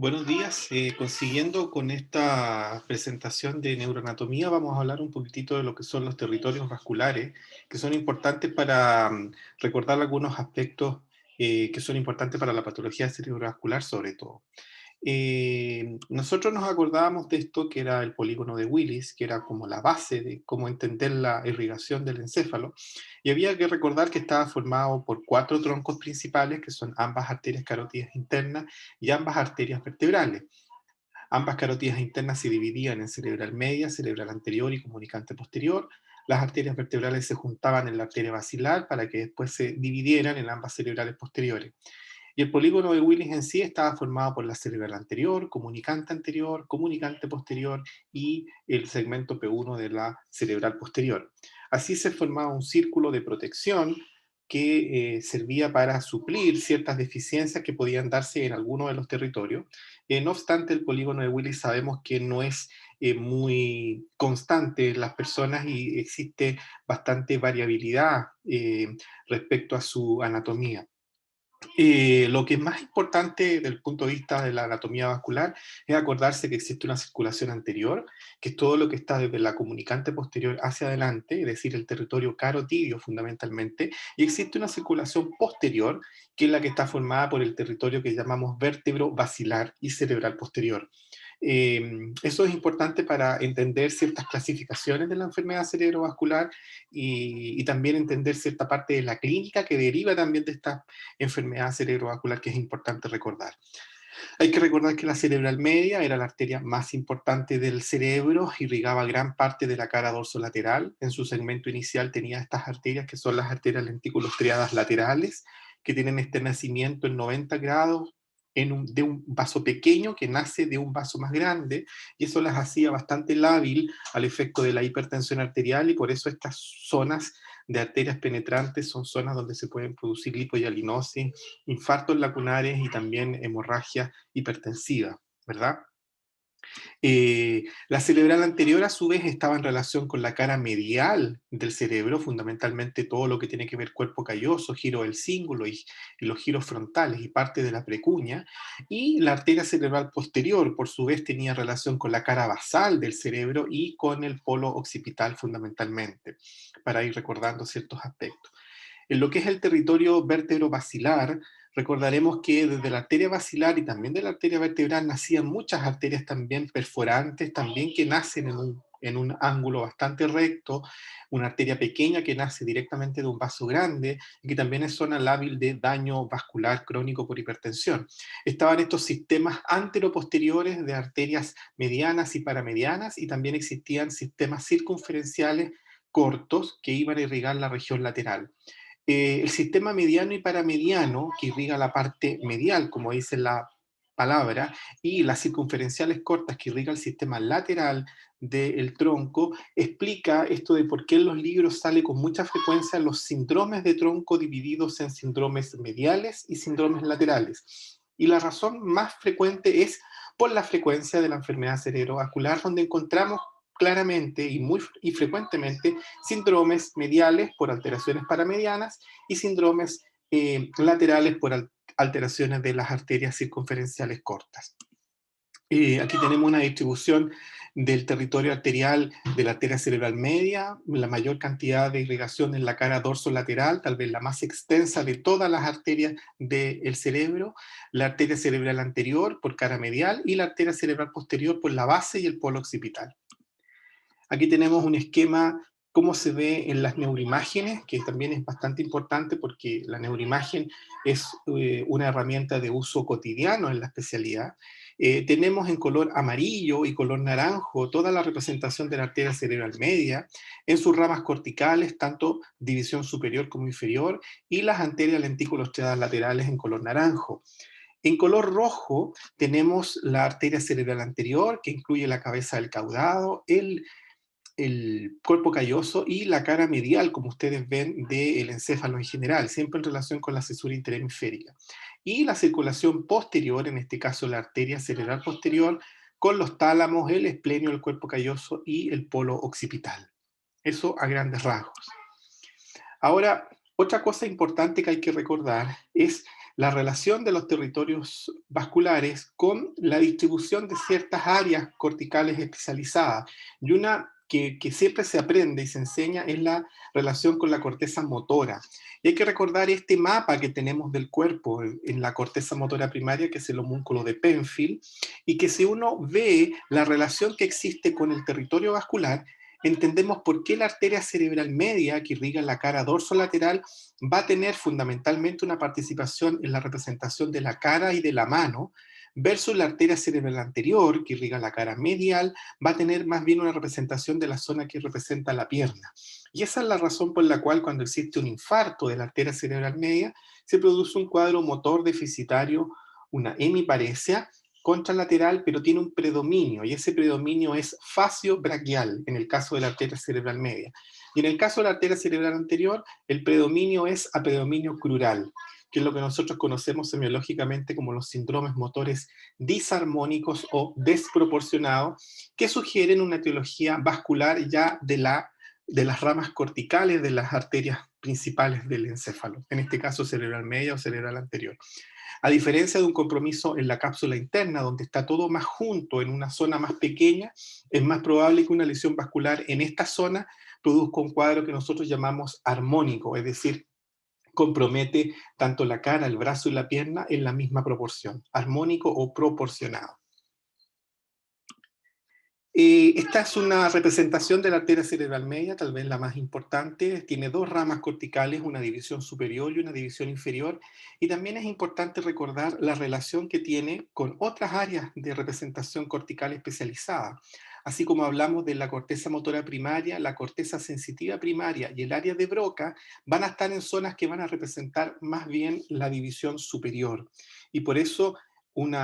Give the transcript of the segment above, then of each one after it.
Buenos días. Consiguiendo con esta presentación de neuroanatomía, vamos a hablar un poquitito de lo que son los territorios vasculares, que son importantes para recordar algunos aspectos que son importantes para la patología cerebrovascular, sobre todo. Nosotros nos acordábamos de esto, que era el polígono de Willis, que era como la base de cómo entender la irrigación del encéfalo, y había que recordar que estaba formado por cuatro troncos principales, que son ambas arterias carótidas internas y ambas arterias vertebrales. Ambas carótidas internas se dividían en cerebral media, cerebral anterior y comunicante posterior. Las arterias vertebrales se juntaban en la arteria basilar para que después se dividieran en ambas cerebrales posteriores. Y el polígono de Willis en sí estaba formado por la cerebral anterior, comunicante posterior y el segmento P1 de la cerebral posterior. Así se formaba un círculo de protección que servía para suplir ciertas deficiencias que podían darse en alguno de los territorios. No obstante, el polígono de Willis sabemos que no es muy constante en las personas y existe bastante variabilidad respecto a su anatomía. Lo que es más importante desde el punto de vista de la anatomía vascular es acordarse que existe una circulación anterior, que es todo lo que está desde la comunicante posterior hacia adelante, es decir, el territorio carotidio fundamentalmente, y existe una circulación posterior, que es la que está formada por el territorio que llamamos vértebro basilar y cerebral posterior. Eso es importante para entender ciertas clasificaciones de la enfermedad cerebrovascular y también entender cierta parte de la clínica que deriva también de esta enfermedad cerebrovascular, que es importante recordar. Hay que recordar que la cerebral media era la arteria más importante del cerebro, irrigaba gran parte de la cara dorsolateral. En su segmento inicial tenía estas arterias que son las arterias lentículos striadas laterales, que tienen este nacimiento en 90 grados de un vaso pequeño que nace de un vaso más grande, y eso las hacía bastante lábil al efecto de la hipertensión arterial, y por eso estas zonas de arterias penetrantes son zonas donde se pueden producir lipohialinosis, infartos lacunares y también hemorragia hipertensiva, ¿verdad? La cerebral anterior, a su vez, estaba en relación con la cara medial del cerebro, fundamentalmente todo lo que tiene que ver cuerpo calloso, giro del cíngulo y los giros frontales y parte de la precuña. Y la arteria cerebral posterior, por su vez, tenía relación con la cara basal del cerebro y con el polo occipital fundamentalmente, para ir recordando ciertos aspectos. En lo que es el territorio vértebro-basilar, recordaremos que desde la arteria basilar y también de la arteria vertebral nacían muchas arterias también perforantes, también que nacen en un ángulo bastante recto, una arteria pequeña que nace directamente de un vaso grande y que también es zona lábil de daño vascular crónico por hipertensión. Estaban estos sistemas anteroposteriores de arterias medianas y paramedianas, y también existían sistemas circunferenciales cortos que iban a irrigar la región lateral. El sistema mediano y paramediano, que irriga la parte medial, como dice la palabra, y las circunferenciales cortas, que irriga el sistema lateral del tronco, explica esto de por qué en los libros sale con mucha frecuencia los síndromes de tronco divididos en síndromes mediales y síndromes laterales. Y la razón más frecuente es por la frecuencia de la enfermedad cerebrovascular, donde encontramos claramente y frecuentemente síndromes mediales por alteraciones paramedianas y síndromes laterales por alteraciones de las arterias circunferenciales cortas. Aquí tenemos una distribución del territorio arterial de la arteria cerebral media, la mayor cantidad de irrigación en la cara dorsolateral, tal vez la más extensa de todas las arterias del cerebro, la arteria cerebral anterior por cara medial y la arteria cerebral posterior por la base y el polo occipital. Aquí tenemos un esquema, cómo se ve en las neuroimágenes, que también es bastante importante porque la neuroimagen es una herramienta de uso cotidiano en la especialidad. Tenemos en color amarillo y color naranjo toda la representación de la arteria cerebral media, en sus ramas corticales, tanto división superior como inferior, y las arterias lentículo-striadas laterales en color naranjo. En color rojo tenemos la arteria cerebral anterior, que incluye la cabeza del caudado, el cuerpo calloso y la cara medial, como ustedes ven, del encéfalo en general, siempre en relación con la cesura interhemisférica. Y la circulación posterior, en este caso la arteria cerebral posterior, con los tálamos, el esplenio, el cuerpo calloso y el polo occipital. Eso a grandes rasgos. Ahora, otra cosa importante que hay que recordar es la relación de los territorios vasculares con la distribución de ciertas áreas corticales especializadas. Y una que siempre se aprende y se enseña es la relación con la corteza motora. Y hay que recordar este mapa que tenemos del cuerpo en la corteza motora primaria, que es el homúnculo de Penfield, y que si uno ve la relación que existe con el territorio vascular, entendemos por qué la arteria cerebral media, que irriga la cara dorsolateral, va a tener fundamentalmente una participación en la representación de la cara y de la mano, versus la arteria cerebral anterior, que irriga la cara medial, va a tener más bien una representación de la zona que representa la pierna. Y esa es la razón por la cual cuando existe un infarto de la arteria cerebral media, se produce un cuadro motor deficitario, una hemiparesia contralateral, pero tiene un predominio, y ese predominio es facio-braquial, en el caso de la arteria cerebral media. Y en el caso de la arteria cerebral anterior, el predominio es a predominio crural, que es lo que nosotros conocemos semiológicamente como los síndromes motores disarmónicos o desproporcionados, que sugieren una etiología vascular ya de las ramas corticales de las arterias principales del encéfalo, en este caso cerebral media o cerebral anterior. A diferencia de un compromiso en la cápsula interna, donde está todo más junto en una zona más pequeña, es más probable que una lesión vascular en esta zona produzca un cuadro que nosotros llamamos armónico, es decir, compromete tanto la cara, el brazo y la pierna en la misma proporción, armónico o proporcionado. Esta es una representación de la arteria cerebral media, tal vez la más importante. Tiene dos ramas corticales, una división superior y una división inferior. Y también es importante recordar la relación que tiene con otras áreas de representación cortical especializada. Así como hablamos de la corteza motora primaria, la corteza sensitiva primaria y el área de Broca van a estar en zonas que van a representar más bien la división superior. Y por eso un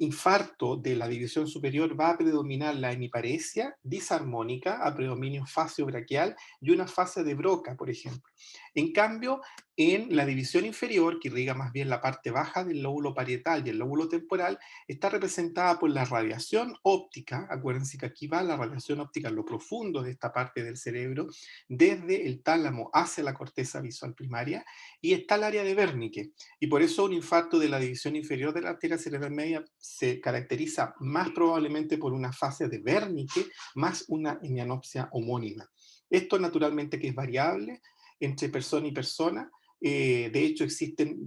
infarto de la división superior va a predominar la hemiparesia disarmónica a predominio facio-braquial y una fase de Broca, por ejemplo. En cambio, en la división inferior, que irriga más bien la parte baja del lóbulo parietal y el lóbulo temporal, está representada por la radiación óptica. Acuérdense que aquí va la radiación óptica en lo profundo de esta parte del cerebro, desde el tálamo hacia la corteza visual primaria, y está el área de Wernicke. Y por eso un infarto de la división inferior de la arteria cerebral media se caracteriza más probablemente por una fase de Wernicke más una hemianopsia homónima. Esto naturalmente que es variable entre persona y persona. De hecho, existen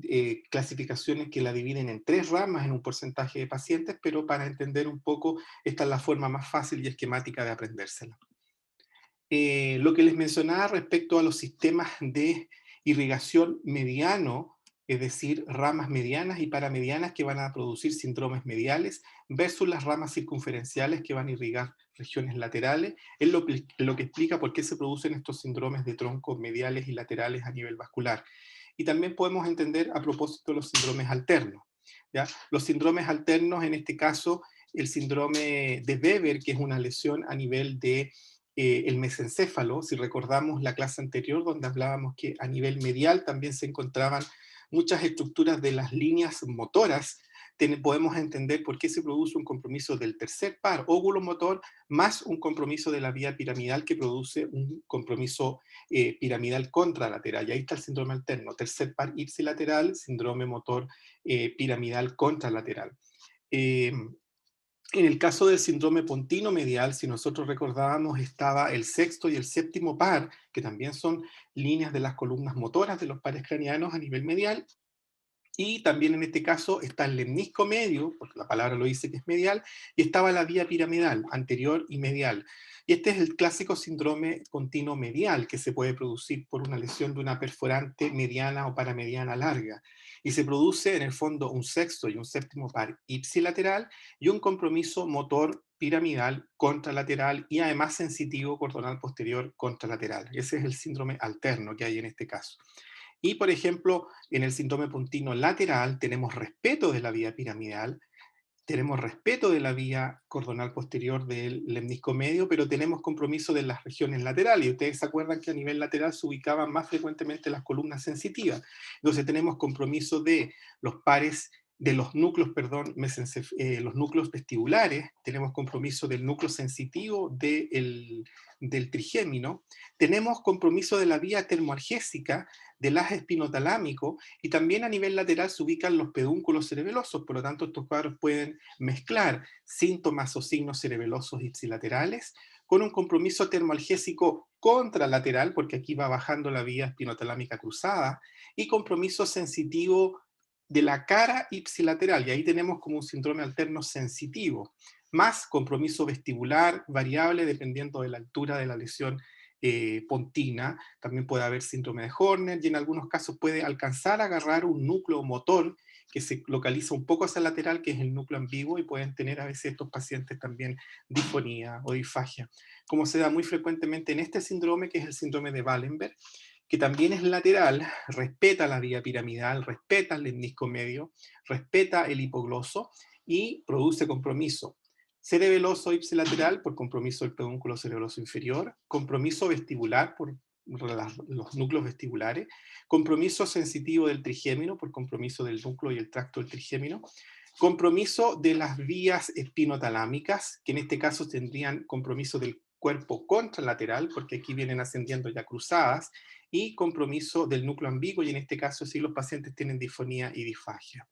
clasificaciones que la dividen en tres ramas en un porcentaje de pacientes, pero para entender un poco, esta es la forma más fácil y esquemática de aprendérsela. Lo que les mencionaba respecto a los sistemas de irrigación mediano, es decir, ramas medianas y paramedianas que van a producir síndromes mediales, versus las ramas circunferenciales que van a irrigar regiones laterales, es lo que explica por qué se producen estos síndromes de troncos mediales y laterales a nivel vascular. Y también podemos entender a propósito de los síndromes alternos. ¿Ya? Los síndromes alternos, en este caso, el síndrome de Weber, que es una lesión a nivel de el mesencéfalo, si recordamos la clase anterior donde hablábamos que a nivel medial también se encontraban muchas estructuras de las líneas motoras, podemos entender por qué se produce un compromiso del tercer par óvulo-motor más un compromiso de la vía piramidal que produce un compromiso piramidal contralateral. Y ahí está el síndrome alterno, tercer par ipsilateral, síndrome motor piramidal contralateral. En el caso del síndrome pontino medial, si nosotros recordábamos, estaba el sexto y el séptimo par, que también son líneas de las columnas motoras de los pares craneanos a nivel medial, y también en este caso está el lemnisco medio, porque la palabra lo dice que es medial, y estaba la vía piramidal, anterior y medial. Y este es el clásico síndrome pontino medial, que se puede producir por una lesión de una perforante mediana o paramediana larga. Y se produce en el fondo un sexto y un séptimo par ipsilateral y un compromiso motor piramidal contralateral y además sensitivo cordonal posterior contralateral. Ese es el síndrome alterno que hay en este caso. Y, por ejemplo, en el síndrome puntino lateral tenemos respeto de la vía piramidal, tenemos respeto de la vía cordonal posterior del lemnisco medio, pero tenemos compromiso de las regiones laterales. Y ustedes se acuerdan que a nivel lateral se ubicaban más frecuentemente las columnas sensitivas. Entonces tenemos compromiso de los pares de los núcleos, perdón, los núcleos vestibulares, tenemos compromiso del núcleo sensitivo del trigémino, tenemos compromiso de la vía termoalgésica, del eje espinotalámico, y también a nivel lateral se ubican los pedúnculos cerebelosos. Por lo tanto, estos cuadros pueden mezclar síntomas o signos cerebelosos ipsilaterales con un compromiso termoalgésico contralateral, porque aquí va bajando la vía espinotalámica cruzada, y compromiso sensitivo de la cara ipsilateral, y ahí tenemos como un síndrome alterno sensitivo, más compromiso vestibular variable dependiendo de la altura de la lesión pontina. También puede haber síndrome de Horner, y en algunos casos puede alcanzar a agarrar un núcleo motor que se localiza un poco hacia el lateral, que es el núcleo ambiguo, y pueden tener a veces estos pacientes también disfonía o disfagia, como se da muy frecuentemente en este síndrome, que es el síndrome de Wallenberg, que también es lateral, respeta la vía piramidal, respeta el lemnisco medio, respeta el hipogloso y produce compromiso cerebeloso ipsilateral por compromiso del pedúnculo cerebroso inferior, compromiso vestibular por los núcleos vestibulares, compromiso sensitivo del trigémino por compromiso del núcleo y el tracto del trigémino, compromiso de las vías espinotalámicas, que en este caso tendrían compromiso del cuerpo contralateral, porque aquí vienen ascendiendo ya cruzadas, y compromiso del núcleo ambiguo, y en este caso sí los pacientes tienen disfonía y disfagia.